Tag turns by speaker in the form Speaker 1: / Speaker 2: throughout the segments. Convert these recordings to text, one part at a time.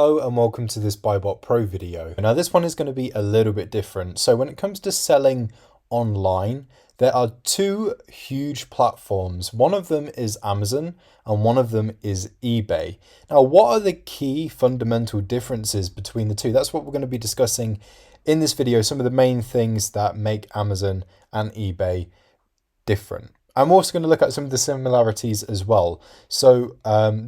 Speaker 1: Hello and welcome to this BuyBotPro video. Now this one is going to be a little bit different. So when it comes to selling online, there are two huge platforms. One of them is Amazon and one of them is eBay. Now what are the key fundamental differences between the two? That's what we're going to be discussing in this video, some of the main things that make Amazon and eBay different. I'm also going to look at some of the similarities as well. So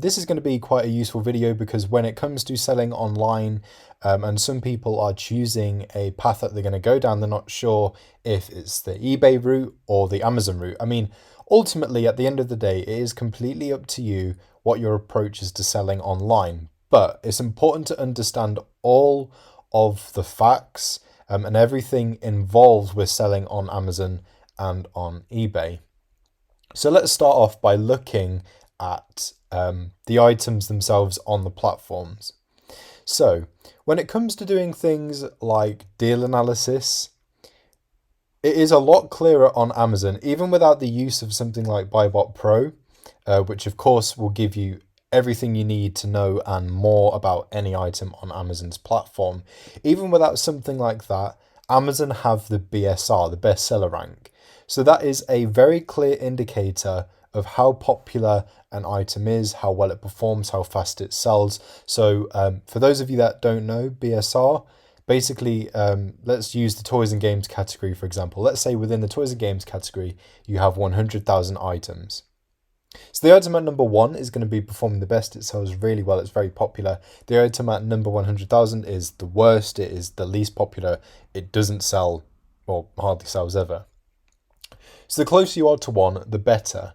Speaker 1: this is going to be quite a useful video because when it comes to selling online and some people are choosing a path that they're going to go down, they're not sure if it's the eBay route or the Amazon route. I mean, ultimately, at the end of the day, it is completely up to you what your approach is to selling online. But it's important to understand all of the facts and everything involved with selling on Amazon and on eBay. So let's start off by looking at the items themselves on the platforms. So when it comes to doing things like deal analysis, it is a lot clearer on Amazon, even without the use of something like BuyBotPro, which of course will give you everything you need to know and more about any item on Amazon's platform. Even without something like that, Amazon have the BSR, the bestseller rank. So that is a very clear indicator of how popular an item is, how well it performs, how fast it sells. So for those of you that don't know BSR, basically let's use the toys and games category, for example. Let's say within the toys and games category, you have 100,000 items. So the item at number 1 is going to be performing the best. It sells really well. It's very popular. The item at number 100,000 is the worst. It is the least popular. It doesn't sell or hardly sells ever. So the closer you are to 1, the better.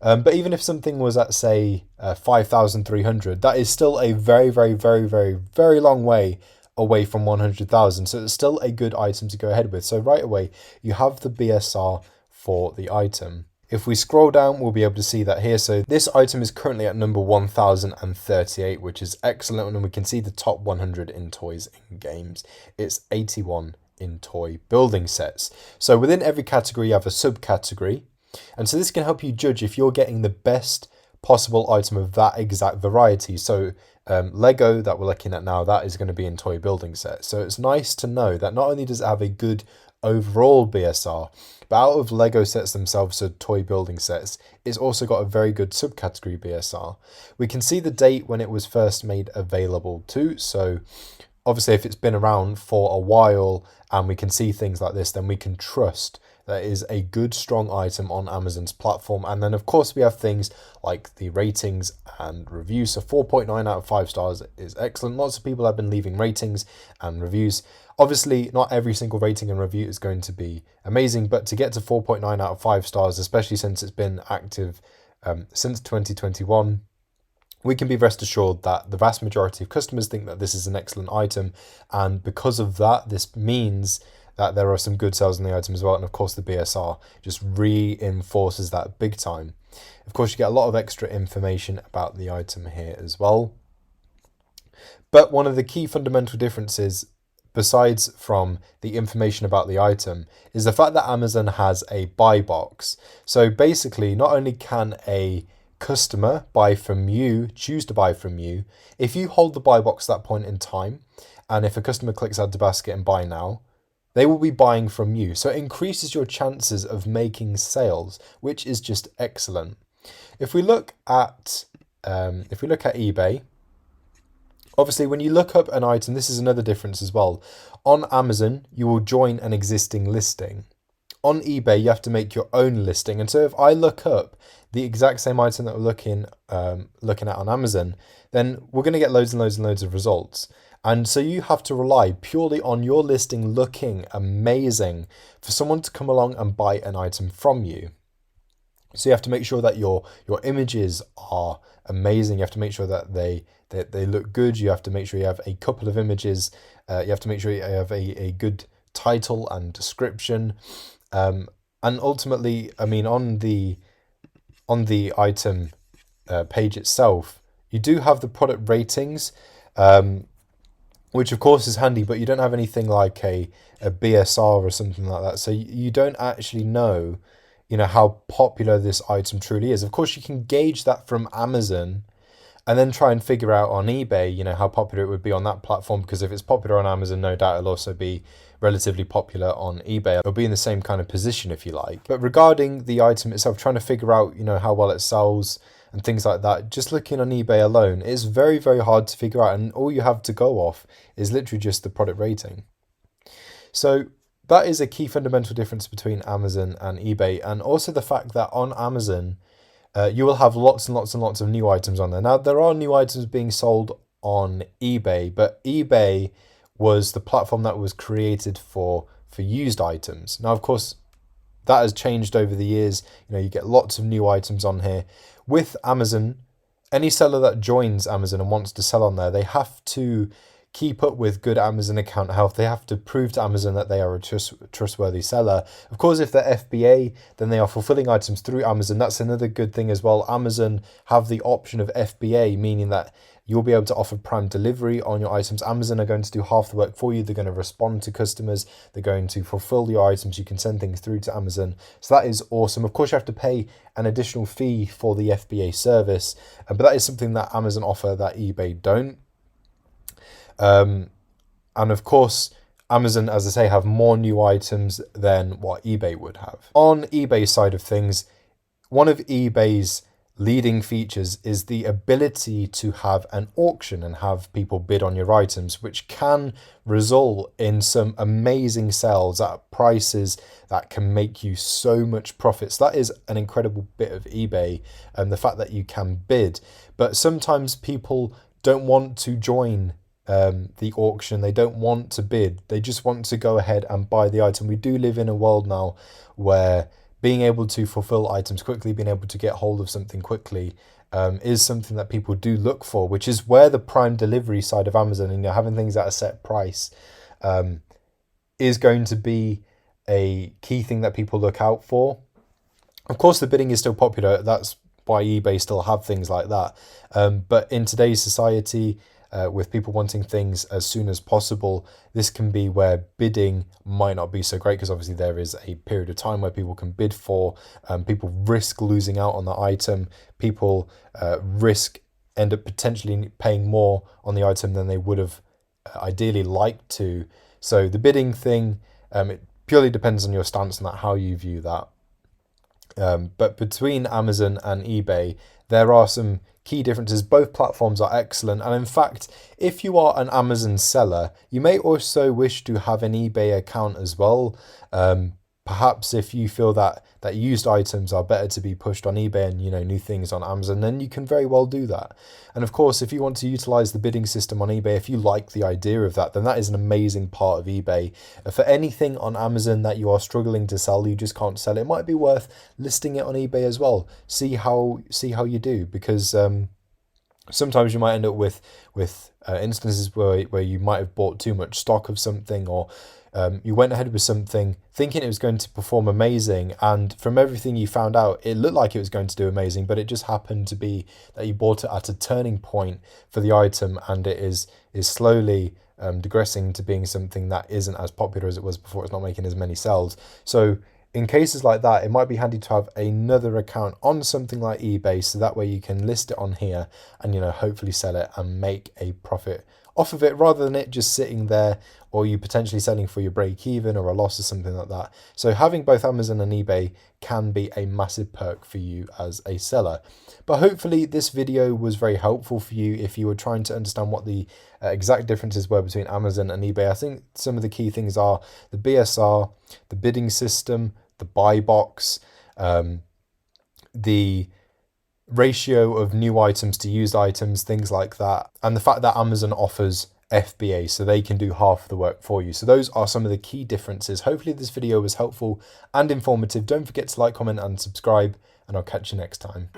Speaker 1: But even if something was at, say, 5,300, that is still a very, very, very, very, very long way away from 100,000. So it's still a good item to go ahead with. So right away, you have the BSR for the item. If we scroll down, we'll be able to see that here. So this item is currently at number 1038, which is excellent. And we can see the top 100 in toys and games. It's 81 in toy building sets. So within every category you have a subcategory, and so this can help you judge if you're getting the best possible item of that exact variety. So Lego that we're looking at now, that is going to be in toy building sets. So it's nice to know that not only does it have a good overall BSR, but out of Lego sets themselves, so toy building sets, it's also got a very good subcategory BSR. We can see the date when it was first made available too. So obviously, if it's been around for a while and we can see things like this, then we can trust that it is a good, strong item on Amazon's platform. And then, of course, we have things like the ratings and reviews. So 4.9 out of 5 stars is excellent. Lots of people have been leaving ratings and reviews. Obviously, not every single rating and review is going to be amazing, but to get to 4.9 out of 5 stars, especially since it's been active since 2021, we can be rest assured that the vast majority of customers think that this is an excellent item. And because of that, this means that there are some good sales in the item as well. And of course, the BSR just reinforces that big time. Of course, you get a lot of extra information about the item here as well. But one of the key fundamental differences, besides from the information about the item, is the fact that Amazon has a buy box. So basically, not only can a customer buy from you, choose to buy from you, if you hold the buy box at that point in time, and if a customer clicks add to basket and buy now, they will be buying from you. So it increases your chances of making sales, which is just excellent. If we look at eBay, obviously when you look up an item, this is another difference as well. On Amazon, you will join an existing listing. On eBay, you have to make your own listing. And so if I look up the exact same item that we're looking at on Amazon, then we're going to get loads and loads and loads of results. And so you have to rely purely on your listing looking amazing for someone to come along and buy an item from you. So you have to make sure that your images are amazing. You have to make sure that they look good. You have to make sure you have a couple of images. You have to make sure you have a good title and description. And ultimately, I mean, on the item page itself, you do have the product ratings, which of course is handy, but you don't have anything like a BSR or something like that. So you don't actually know, how popular this item truly is. Of course, you can gauge that from Amazon and then try and figure out on eBay, you know, how popular it would be on that platform, because if it's popular on Amazon, no doubt it'll also be relatively popular on eBay. It'll be in the same kind of position, if you like. But regarding the item itself, trying to figure out, you know, how well it sells and things like that, just looking on eBay alone, it's very, very hard to figure out, and all you have to go off is literally just the product rating. So that is a key fundamental difference between Amazon and eBay, and also the fact that on Amazon, you will have lots and lots and lots of new items on there. Now, there are new items being sold on eBay, but eBay was the platform that was created for used items. Now, of course, that has changed over the years. You know, you get lots of new items on here. With Amazon, any seller that joins Amazon and wants to sell on there, they have to keep up with good Amazon account health. They have to prove to Amazon that they are a trustworthy seller. Of course, if they're FBA, then they are fulfilling items through Amazon. That's another good thing as well. Amazon have the option of FBA, meaning that you'll be able to offer prime delivery on your items. Amazon are going to do half the work for you. They're going to respond to customers. They're going to fulfill your items. You can send things through to Amazon. So that is awesome. Of course, you have to pay an additional fee for the FBA service, but that is something that Amazon offer that eBay don't. And of course, Amazon, as I say, have more new items than what eBay would have. On eBay's side of things, one of eBay's leading features is the ability to have an auction and have people bid on your items, which can result in some amazing sales at prices that can make you so much profit. So that is an incredible bit of eBay, and the fact that you can bid. But sometimes people don't want to join the auction. They don't want to bid. They just want to go ahead and buy the item. We do live in a world now where being able to fulfill items quickly, being able to get hold of something quickly, is something that people do look for, which is where the prime delivery side of Amazon, and, you know, having things at a set price, is going to be a key thing that people look out for. Of course, the bidding is still popular. That's why eBay still have things like that. But in today's society, with people wanting things as soon as possible, this can be where bidding might not be so great, because obviously there is a period of time where people can bid for. People risk losing out on the item. People end up potentially paying more on the item than they would have ideally liked to. So the bidding thing, it purely depends on your stance on that, how you view that. But between Amazon and eBay, there are some key differences. Both platforms are excellent, and in fact, if you are an Amazon seller, you may also wish to have an eBay account as well. Perhaps if you feel that used items are better to be pushed on eBay and, you know, new things on Amazon, then you can very well do that. And of course, if you want to utilize the bidding system on eBay, if you like the idea of that, then that is an amazing part of eBay. For anything on Amazon that you are struggling to sell, you just can't sell, it might be worth listing it on eBay as well. See how you do, because sometimes you might end up with instances where you might have bought too much stock of something, or you went ahead with something thinking it was going to perform amazing, and from everything you found out, it looked like it was going to do amazing, but it just happened to be that you bought it at a turning point for the item, and it is slowly digressing to being something that isn't as popular as it was before. It's not making as many sales. So in cases like that, it might be handy to have another account on something like eBay, so that way you can list it on here and, you know, hopefully sell it and make a profit off of it, rather than it just sitting there, or you potentially selling for your break even or a loss or something like that. So having both Amazon and eBay can be a massive perk for you as a seller. But hopefully this video was very helpful for you if you were trying to understand what the exact differences were between Amazon and eBay. I think some of the key things are the BSR, the bidding system, the buy box, the ratio of new items to used items, things like that, and the fact that Amazon offers FBA, so they can do half the work for you. So those are some of the key differences. Hopefully this video was helpful and informative. Don't forget to like, comment and subscribe, and I'll catch you next time.